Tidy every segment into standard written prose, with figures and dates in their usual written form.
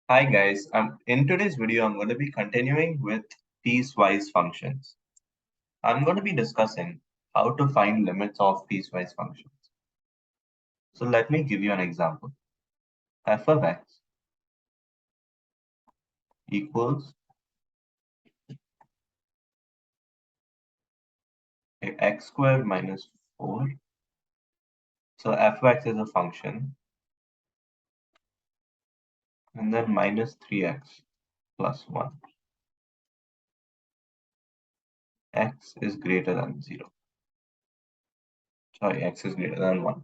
Hi guys, in today's video I'm going to be continuing with piecewise functions. I'm going to be discussing how to find limits of piecewise functions. So let me give you an example. F of x equals x squared minus 4. So f of x is a function and then minus 3x plus 1. X is greater than 0. Sorry, x is greater than 1.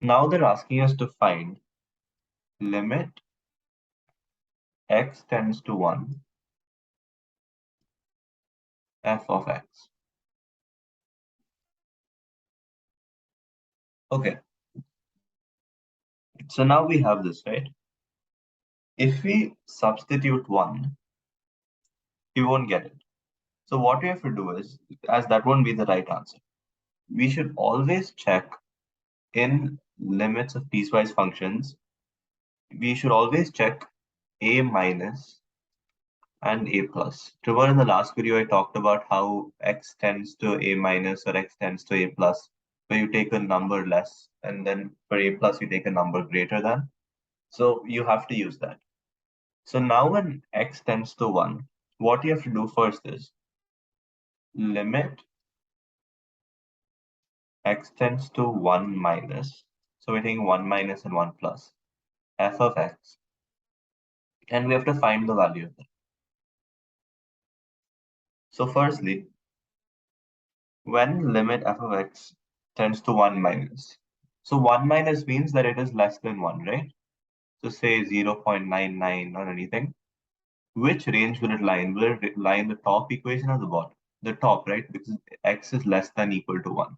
Now they're asking us to find limit x tends to 1 f of x. Okay, so now we have this, right? If we substitute 1, we won't get it. So what we have to do is, as that won't be the right answer, we should always check in limits of piecewise functions, we should always check a minus and a plus. Remember in the last video, I talked about how x tends to a minus or x tends to a plus, where you take a number less, and then for a plus, you take a number greater than. So you have to use that. So now when x tends to 1, what you have to do first is limit x tends to 1 minus. So we're taking 1 minus and 1 plus f of x. And we have to find the value of that. So firstly, when limit f of x tends to 1 minus. So 1 minus means that it is less than 1, right? So say 0.99 or anything. Which range will it lie in? Will it lie in the top equation or the bottom? The top, right? Because x is less than equal to 1.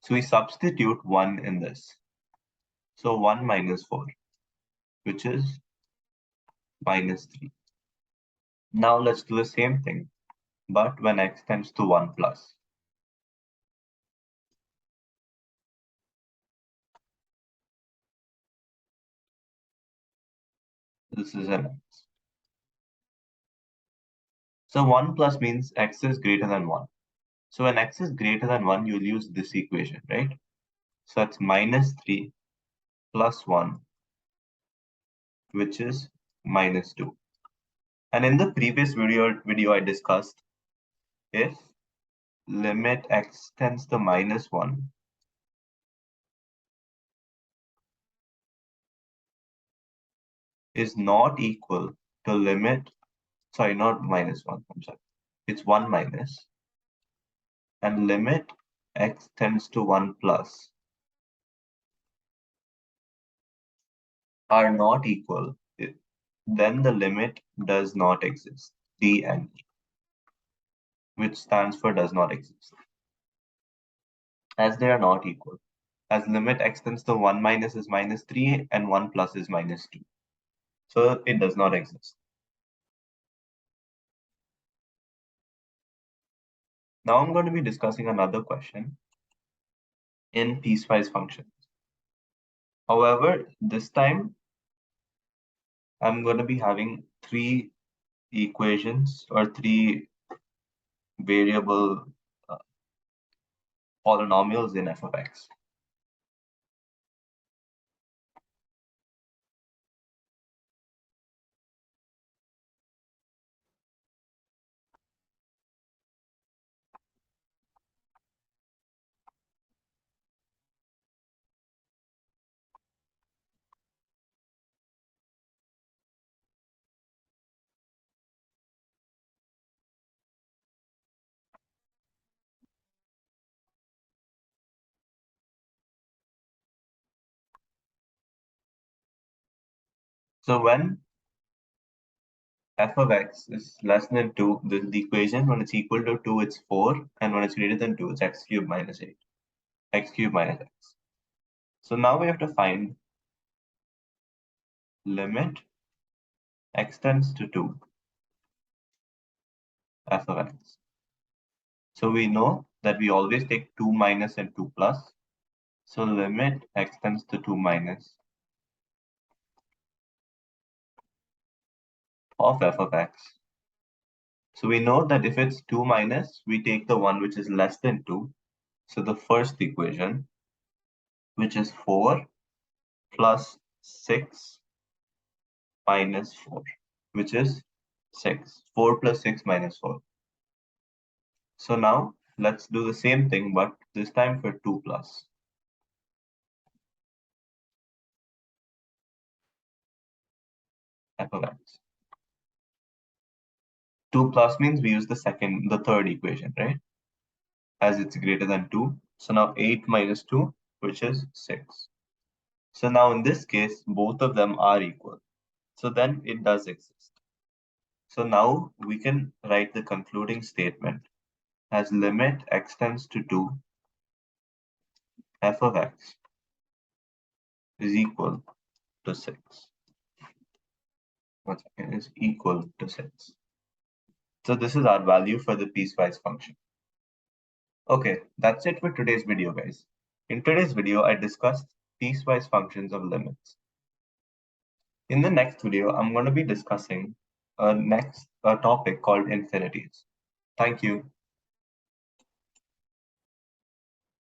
So we substitute 1 in this. So 1 minus 4, which is minus 3. Now let's do the same thing, but when x tends to 1 plus. This is an x. So 1 plus means x is greater than 1. So when x is greater than 1, you'll use this equation, right? So that's minus 3 plus 1, which is minus 2. And in the previous video I discussed, if limit x tends to minus 1 is not equal to limit, sorry, not minus 1, I'm sorry, it's 1 minus, and limit x tends to 1 plus are not equal, then the limit does not exist, DNE, which stands for does not exist, as they are not equal, as limit x tends to 1 minus is minus 3 and 1 plus is minus 2. So it does not exist. Now I'm going to be discussing another question in piecewise functions. However, this time I'm going to be having 3 equations or 3 variable polynomials in f of x. So when f of x is less than 2, this is the equation. When it's equal to 2, it's 4. And when it's greater than 2, it's x cubed minus 8. X cubed minus x. So now we have to find limit x tends to 2 f of x. So we know that we always take 2 minus and 2 plus. So limit x tends to 2 minus of f of x. So we know that if it's 2 minus, we take the one which is less than 2. So the first equation, which is 4 plus 6 minus 4, which is 6. 4 plus 6 minus 4. So now let's do the same thing, but this time for 2 plus. F of x. 2 plus means we use the third equation, right? As it's greater than 2. So now 8 minus 2, which is 6. So now in this case, both of them are equal. So then it does exist. So now we can write the concluding statement as limit x tends to 2, f of x is equal to 6. One second, is equal to 6. So this is our value for the piecewise function. Okay, that's it for today's video, guys. In today's video, I discussed piecewise functions of limits. In the next video, I'm going to be discussing a topic called infinities. Thank you.